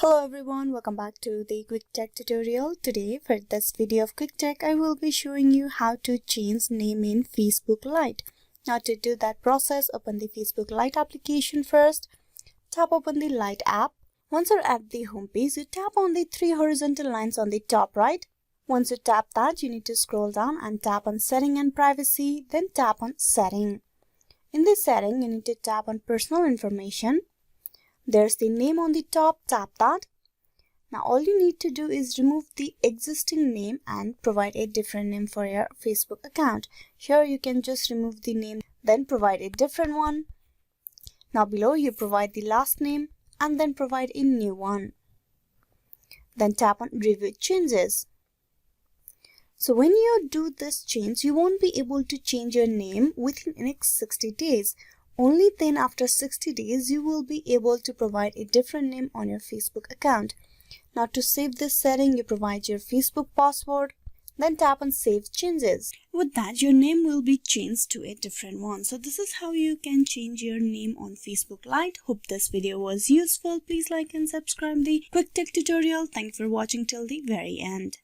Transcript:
Hello everyone, welcome back to the Quick Tech tutorial. Today for this video of Quick Tech, I will be showing you how to change name in Facebook Lite. Now to do that process, open the Facebook Lite application first. Tap open the Lite app. Once you're at the home page, you tap on the three horizontal lines on the top right. Once you tap that, you need to scroll down and tap on Setting and Privacy, then tap on Setting. In the setting, you need to tap on Personal Information. There's the name on the top, tap that. Now all you need to do is remove the existing name and provide a different name for your Facebook account. Here you can just remove the name, then provide a different one. Now below you provide the last name and then provide a new one. Then tap on Review Changes. So when you do this change, you won't be able to change your name within the next 60 days. Only then after 60 days you will be able to provide a different name on your Facebook account. Now to save this setting, you provide your Facebook password, then tap on Save Changes. With that, your name will be changed to a different one. So this is how you can change your name on Facebook Lite. Hope this video was useful. Please like and subscribe the Quick Tech tutorial. Thank you for watching till the very end.